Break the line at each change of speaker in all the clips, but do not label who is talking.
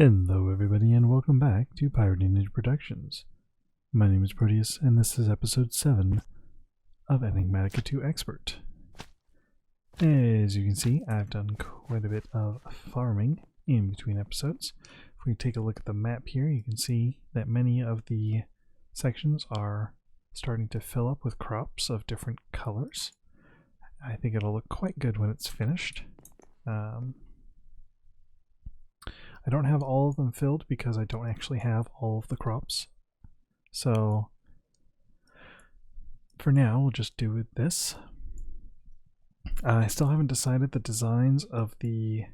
Hello everybody and welcome back to Pirate Ninja Productions. My name is Proteus and this is episode 7 of Enigmatica 2 Expert. As you can see, I've done quite a bit of farming in between episodes. If we take a look at the map here, you can see that many of the sections are starting to fill up with crops of different colors. I think it'll look quite good when it's finished. I don't have all of them filled because I don't actually have all of the crops. So for now, we'll just do this. I still haven't decided the designs of the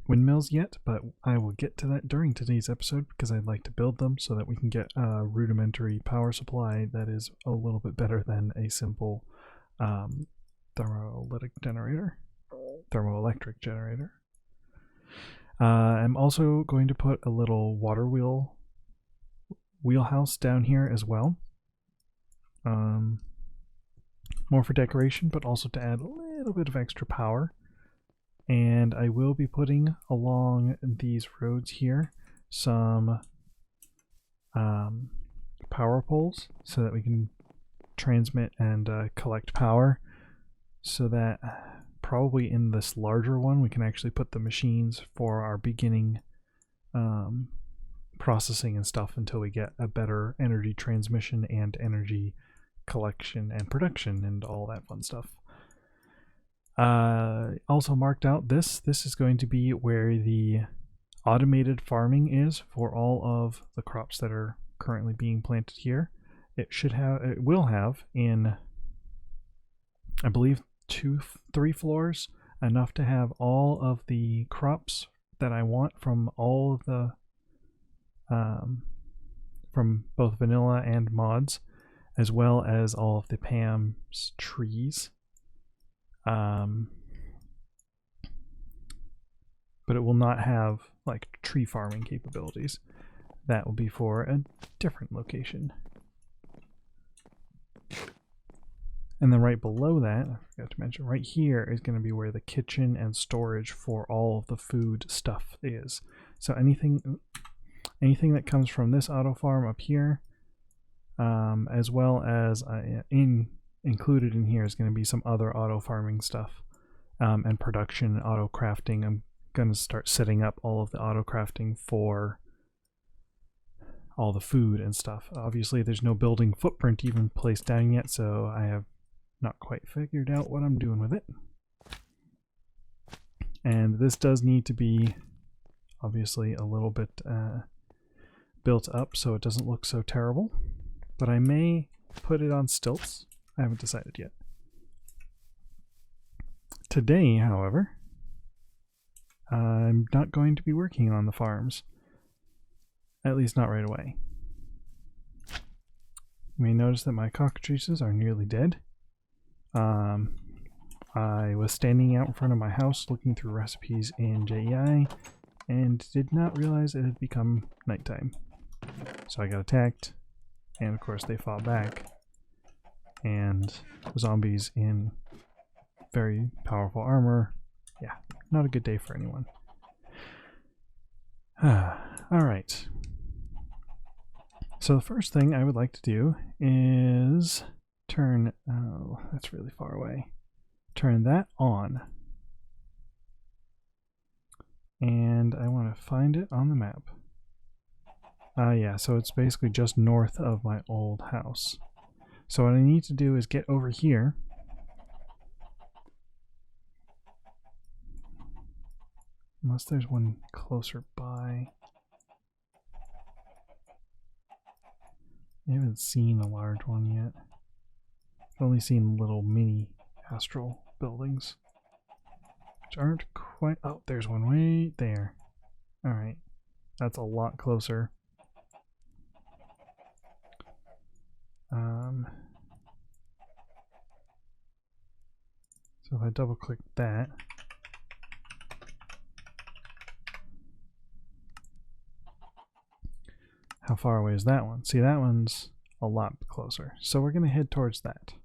windmills yet, but I will get to that during today's episode because I'd like to build them so that we can get a rudimentary power supply that is a little bit better than a simple thermoelectric generator. I'm also going to put a little water wheelhouse down here as well. More for decoration, but also to add a little bit of extra power. And I will be putting along these roads here some power poles so that we can transmit and collect power, so that probably in this larger one we can actually put the machines for our beginning processing and stuff until we get a better energy transmission and energy collection and production and all that fun stuff. Also marked out this is going to be where the automated farming is for all of the crops that are currently being planted here. It will have in, I believe, 2-3 floors, enough to have all of the crops that I want from all of the from both vanilla and mods, as well as all of the Pam's trees. But it will not have like tree farming capabilities. That will be for a different location. And then right below that, I forgot to mention, right here is going to be where the kitchen and storage for all of the food stuff is. So anything that comes from this auto farm up here, as well as included in here is going to be some other auto farming stuff and production auto crafting. I'm going to start setting up all of the auto crafting for all the food and stuff. Obviously there's no building footprint even placed down yet, so I have not quite figured out what I'm doing with it. And this does need to be obviously a little bit built up so it doesn't look so terrible, but I may put it on stilts. I haven't decided yet. Today, however, I'm not going to be working on the farms, at least not right away. You may notice that my cockatrices are nearly dead. I was standing out in front of my house looking through recipes in JEI and did not realize it had become nighttime. So I got attacked, and of course they fought back, and zombies in very powerful armor. Yeah, not a good day for anyone. Alright. So the first thing I would like to do is turn, oh, that's really far away. Turn that on. And I want to find it on the map. Yeah, so it's basically just north of my old house. So what I need to do is get over here. Unless there's one closer by. I haven't seen a large one yet. I've only seen little mini astral buildings, which aren't quite. Oh, there's one right there. Alright, that's a lot closer. So if I double click that, how far away is that one? See, that one's a lot closer. So we're going to head towards that.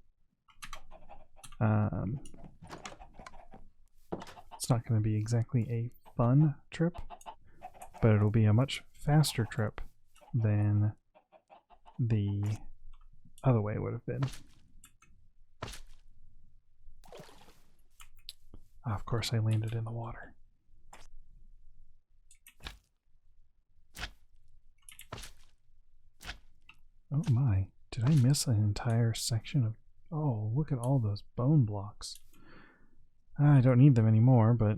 It's not going to be exactly a fun trip, but it'll be a much faster trip than the other way would have been. Of course I landed in the water. Oh my, did I miss an entire section of... Oh, look at all those bone blocks. I don't need them anymore, but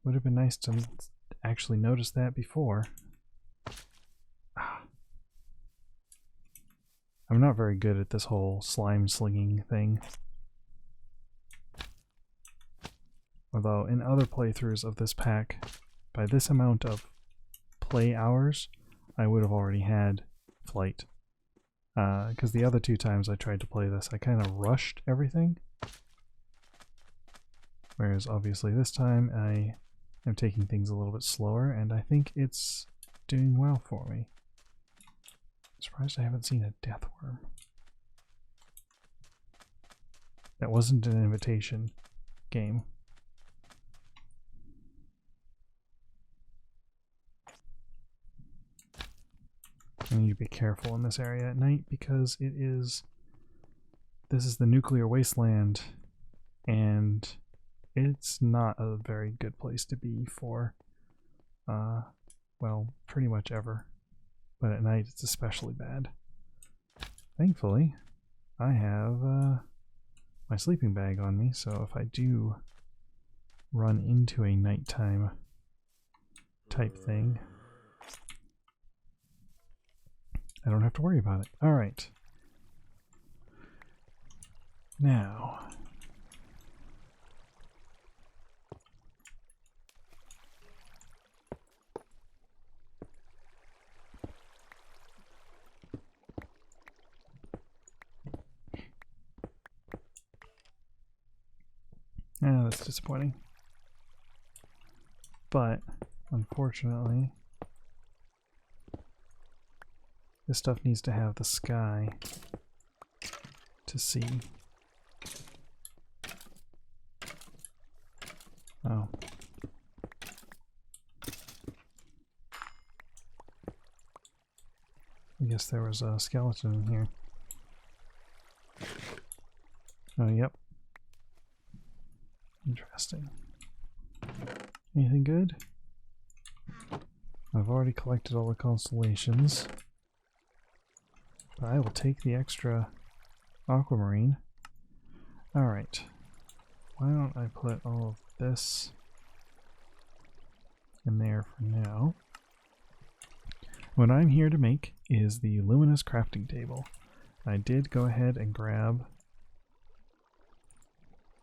would have been nice to actually notice that before. I'm not very good at this whole slime slinging thing. Although in other playthroughs of this pack, by this amount of play hours, I would have already had flight. Because the other 2 times I tried to play this, I kind of rushed everything. Whereas obviously this time I am taking things a little bit slower, and I think it's doing well for me. I'm surprised I haven't seen a death worm. That wasn't an invitation game. I need to be careful in this area at night because this is the nuclear wasteland, and it's not a very good place to be for, well, pretty much ever. But at night it's especially bad. Thankfully, I have my sleeping bag on me, so if I do run into a nighttime type thing, I don't have to worry about it. Alright. Now... yeah, that's disappointing. But, unfortunately, this stuff needs to have the sky to see. Oh. I guess there was a skeleton in here. Oh, yep. Interesting. Anything good? I've already collected all the constellations. But I will take the extra aquamarine. Alright. Why don't I put all of this in there for now? What I'm here to make is the luminous crafting table. I did go ahead and grab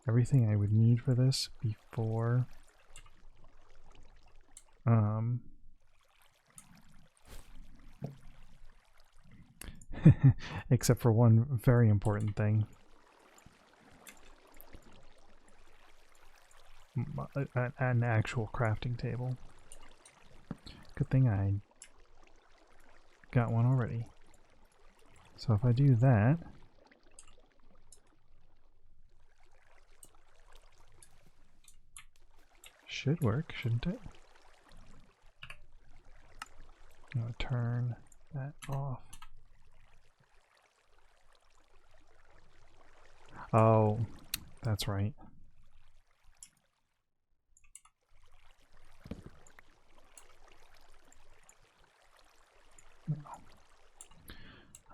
everything I would need for this before except for one very important thing. An actual crafting table. Good thing I got one already. So if I do that, should work, shouldn't it? I'm going to turn that off. Oh, that's right. No.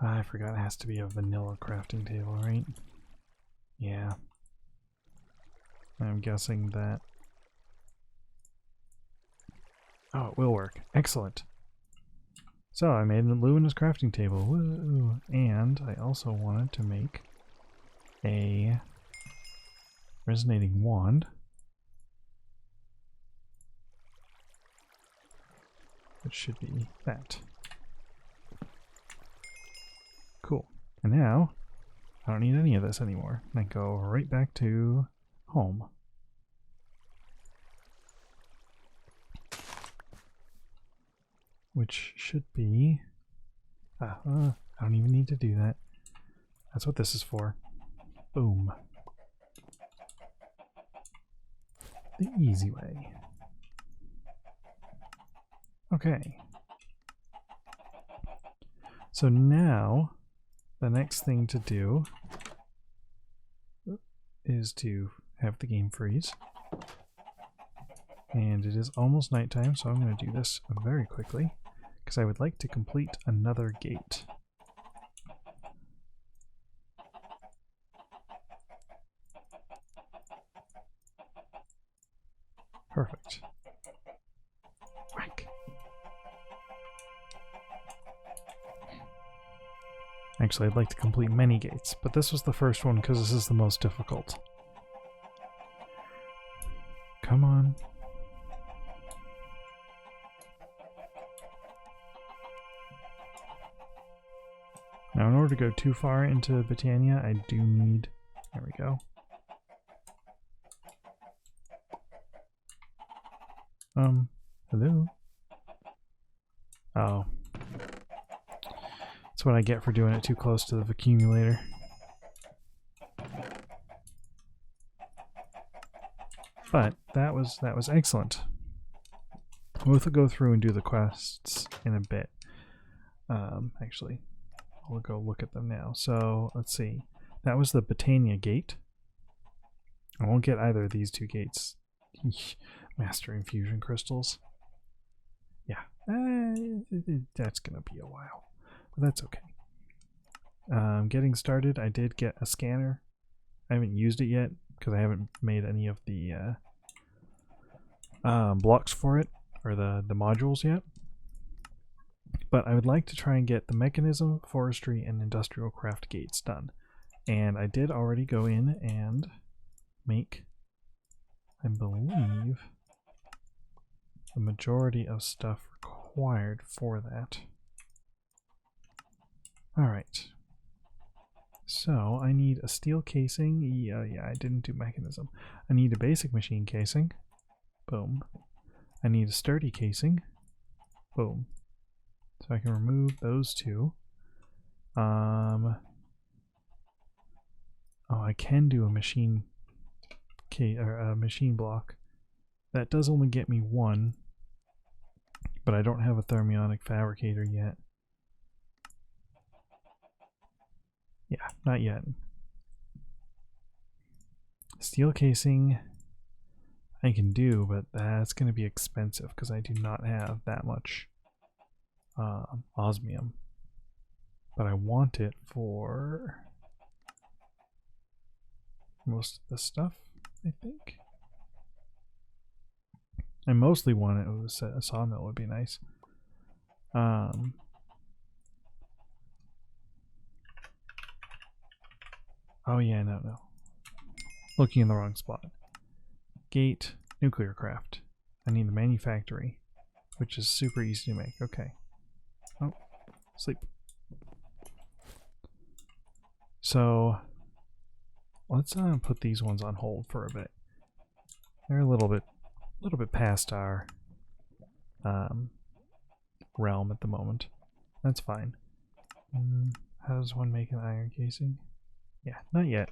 I forgot it has to be a vanilla crafting table, right? Yeah. I'm guessing that... Oh, it will work. Excellent. So I made a luminous crafting table. Woo! And I also wanted to make a resonating wand. Which should be that. Cool. And now, I don't need any of this anymore. I go right back to home. Which should be... I don't even need to do that. That's what this is for. Boom. The easy way. Okay. So now, the next thing to do is to have the game freeze. And it is almost nighttime, so I'm going to do this very quickly, because I would like to complete another gate. Perfect. Whack. Actually, I'd like to complete many gates, but this was the first one because this is the most difficult. Come on. Now, in order to go too far into Britannia, I do need... There we go. Hello? Oh. That's what I get for doing it too close to the accumulator. But that was excellent. We'll go through and do the quests in a bit. Actually, we'll go look at them now. So let's see. That was the Britannia gate. I won't get either of these two gates. Master infusion crystals. Yeah, that's gonna be a while, but that's okay. Getting started, I did get a scanner. I haven't used it yet because I haven't made any of the blocks for it, or the modules yet. But I would like to try and get the mechanism, forestry, and industrial craft gates done. And I did already go in and make, I believe, the majority of stuff required for that. Alright. So I need a steel casing. Yeah, I didn't do mechanism. I need a basic machine casing. Boom. I need a sturdy casing. Boom. So I can remove those two. Oh, I can do a machine a machine block. That does only get me one, but I don't have a thermionic fabricator yet. Yeah, not yet. Steel casing I can do, but that's going to be expensive because I do not have that much osmium. But I want it for most of the stuff, I think. I mostly want it with a sawmill would be nice. Oh yeah, no. Looking in the wrong spot. Gate, nuclear craft. I need the manufactory, which is super easy to make. Okay. Oh, sleep. So let's put these ones on hold for a bit. They're a little bit past our realm at the moment. That's fine. How does one make an iron casing? Yeah, not yet.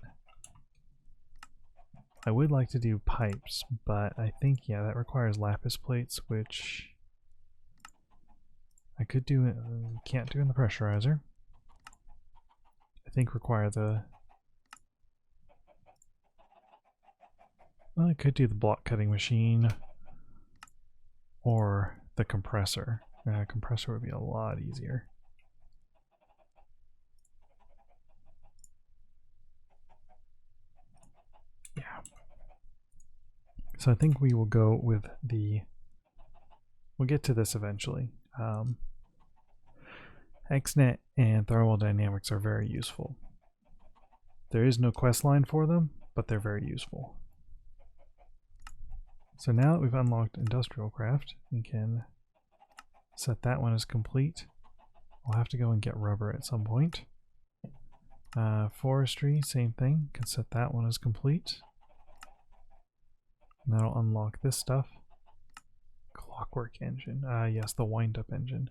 I would like to do pipes, but I think, yeah, that requires lapis plates, which I could do, can't do in the pressurizer. I think require the, well, I could do the block cutting machine or the compressor. Compressor would be a lot easier. Yeah. So I think we will go with the, we'll get to this eventually. XNet and thermodynamics are very useful. There is no quest line for them, but they're very useful. So now that we've unlocked industrial craft, we can set that one as complete. We'll have to go and get rubber at some point. Forestry, same thing, can set that one as complete. And that'll unlock this stuff. Clockwork engine, yes, the wind-up engine.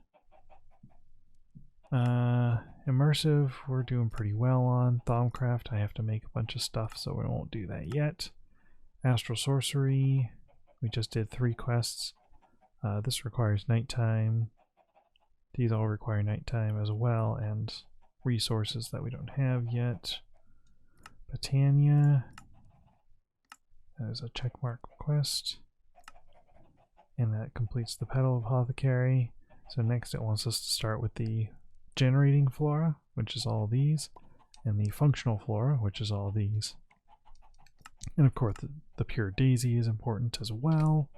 Immersive, we're doing pretty well on. Thaumcraft, I have to make a bunch of stuff, so we won't do that yet. Astral sorcery, we just did 3 quests. This requires nighttime. These all require nighttime as well, and resources that we don't have yet. Britannia. There's a checkmark quest. And that completes the Petal Apothecary. So next it wants us to start with the generating flora, which is all these, and the functional flora, which is all these. And of course the pure daisy is important as well.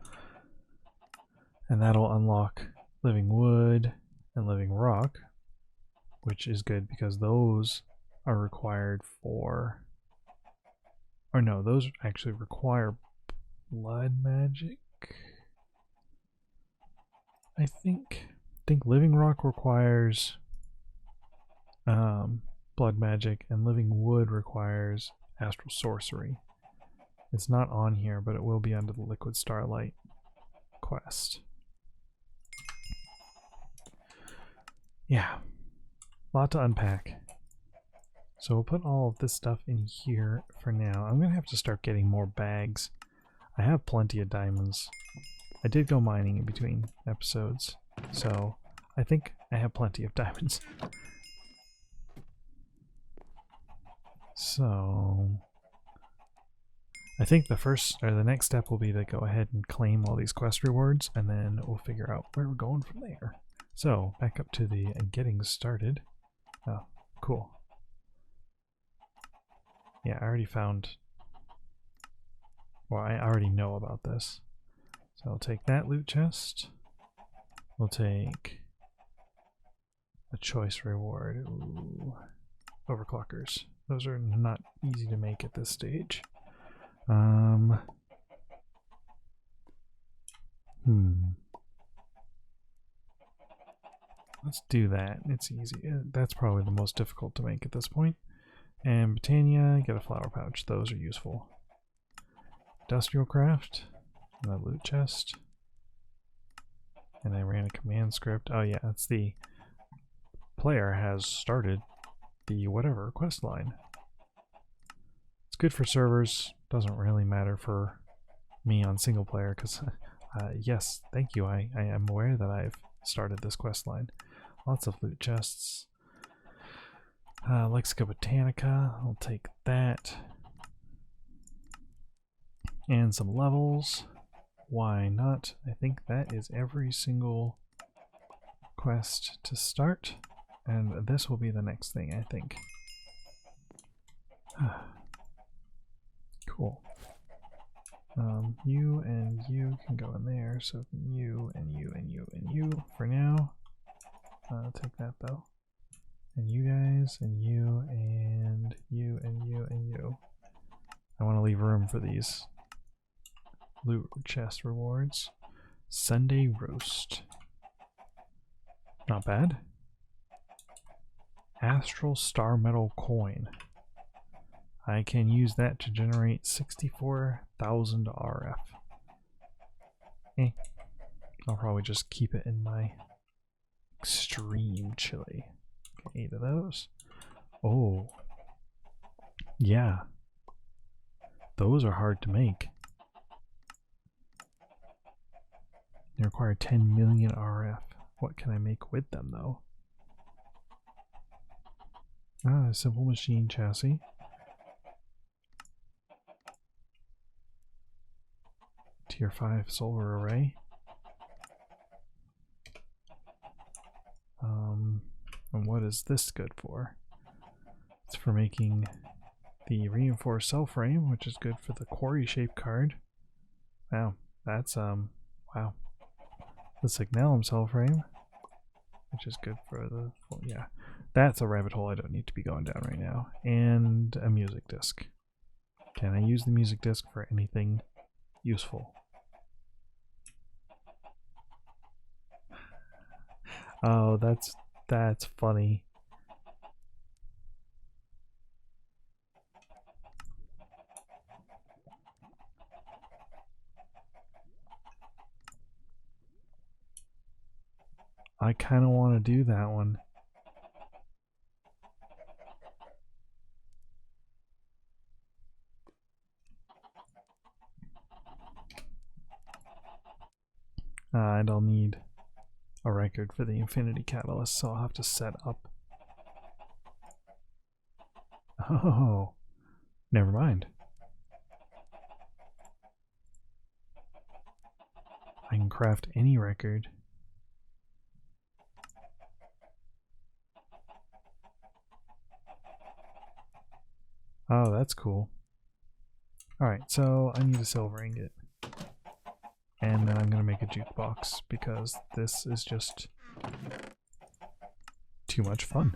And that'll unlock living wood and living rock, which is good because those are required for, or no, those actually require blood magic. I think living rock requires blood magic, and living wood requires astral sorcery. It's not on here, but it will be under the Liquid Starlight quest. Yeah, a lot to unpack. So we'll put all of this stuff in here for now. I'm gonna have to start getting more bags. I have plenty of diamonds. I did go mining in between episodes, so I think I have plenty of diamonds. So I think the next step will be to go ahead and claim all these quest rewards, and then we'll figure out where we're going from there. So back up to the getting started. Oh, cool. Yeah, I already found, well, I already know about this. So I'll take that loot chest. We'll take a choice reward. Ooh, overclockers. Those are not easy to make at this stage. Let's do that. It's easy. That's probably the most difficult to make at this point. And Britannia, get a flower pouch. Those are useful. Industrial craft. And a loot chest. And I ran a command script. Oh yeah, that's the player has started the whatever quest line. It's good for servers. Doesn't really matter for me on single player because yes, thank you. I am aware that I've started this quest line. Lots of loot chests. Lexica Botanica. I'll take that. And some levels. Why not? I think that is every single quest to start, and this will be the next thing, I think. Cool. You and you can go in there, so you and you and you and you for now. I'll take that though. And you guys, and you and you and you and you. I want to leave room for these loot chest rewards. Sunday roast. Not bad. Astral Star Metal coin. I can use that to generate 64,000 RF. I'll probably just keep it in my extreme chili. Okay, 8 of those. Oh. Yeah. Those are hard to make. They require 10 million RF. What can I make with them, though? A simple machine chassis. Tier 5 solar array. And what is this good for? It's for making the reinforced cell frame, which is good for the quarry shape card. Wow, that's wow. The Signalum cell frame, which is good for the, well, yeah, that's a rabbit hole I don't need to be going down right now. And a music disc. Can I use the music disc for anything useful? Oh, that's funny. I kind of want to do that one. And I'll need a record for the infinity catalyst, so I'll have to set up. Oh, never mind. I can craft any record. Oh, that's cool. Alright, so I need a silver ingot. And then I'm going to make a jukebox because this is just too much fun.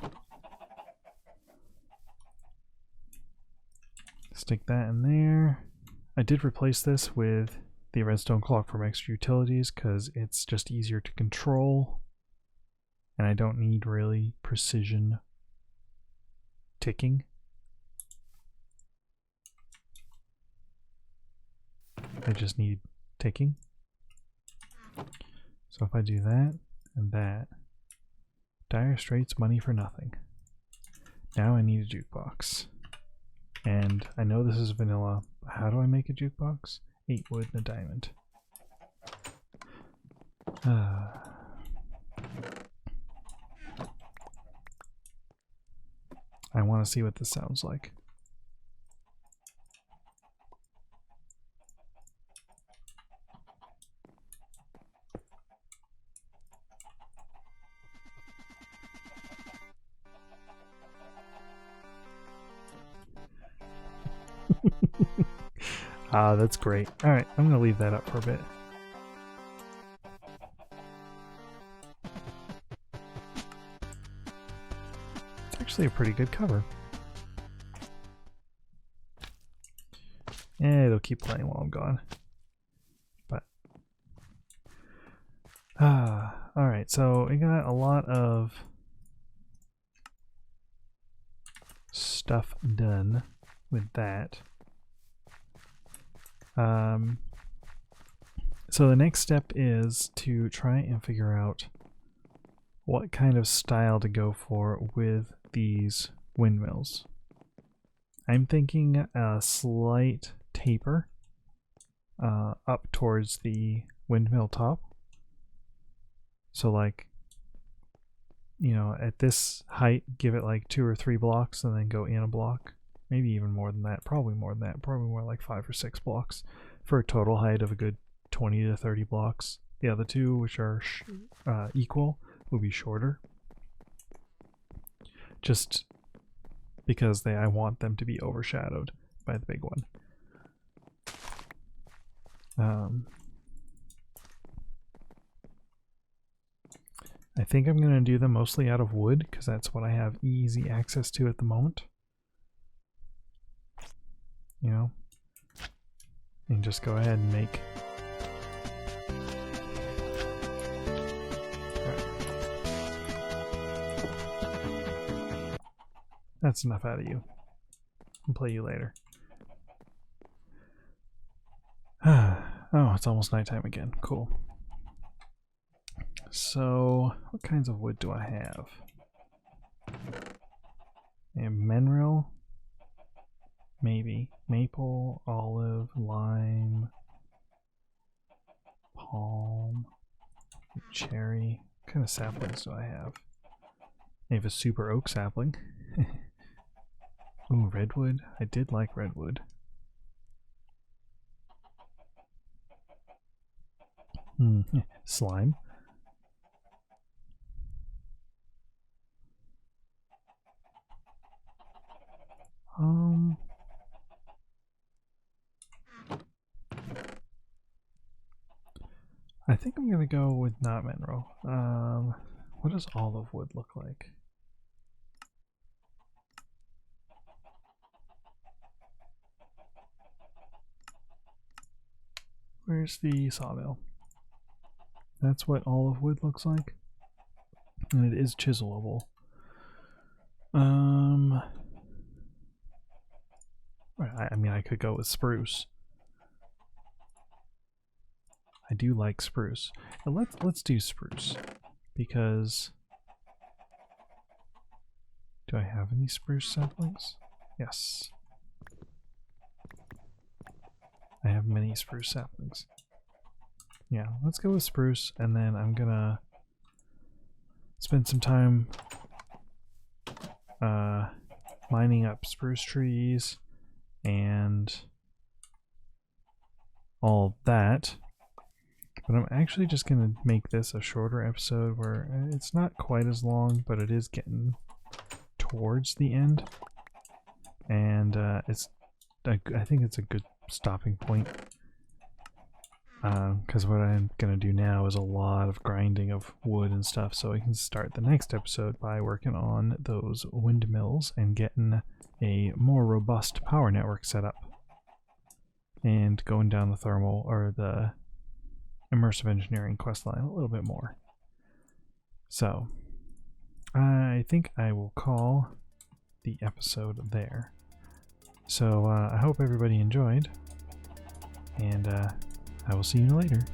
Stick that in there. I did replace this with the redstone clock from extra utilities because it's just easier to control. And I don't need really precision ticking. I just need ticking. So if I do that and that, Dire Straits, money for nothing. Now I need a jukebox. And I know this is vanilla. How do I make a jukebox? 8 wood and a diamond. I want to see what this sounds like. Ah, that's great. Alright, I'm going to leave that up for a bit. It's actually a pretty good cover. Yeah, it'll keep playing while I'm gone. But alright, so we got a lot of stuff done with that. So the next step is to try and figure out what kind of style to go for with these windmills. I'm thinking a slight taper up towards the windmill top. So like, you know, at this height, give it like 2 or 3 blocks and then go in a block. Maybe even more than that, probably more than that, probably more like 5 or 6 blocks for a total height of a good 20 to 30 blocks. The other two, which are equal, will be shorter. Just because I want them to be overshadowed by the big one. I think I'm going to do them mostly out of wood because that's what I have easy access to at the moment. You know, and just go ahead and make. Right. That's enough out of you. I'll play you later. Oh, it's almost nighttime again. Cool. So, what kinds of wood do I have? And mineral. Maybe. Maple, olive, lime, palm, cherry. What kind of saplings do I have? I have a super oak sapling. Ooh, redwood. I did like redwood. Slime. I think I'm gonna go with not mineral. What does olive wood look like? Where's the sawmill? That's what olive wood looks like. And it is chiselable. I mean, I could go with spruce. I do like spruce. But let's do spruce because do I have any spruce saplings? Yes. I have many spruce saplings. Yeah, let's go with spruce, and then I'm gonna spend some time mining up spruce trees and all that. But I'm actually just gonna make this a shorter episode where it's not quite as long, but it is getting towards the end, and I think it's a good stopping point. Because what I'm gonna do now is a lot of grinding of wood and stuff, so I can start the next episode by working on those windmills and getting a more robust power network set up, and going down the thermal or the immersive engineering questline a little bit more. So I think I will call the episode there. So I hope everybody enjoyed, and I will see you later.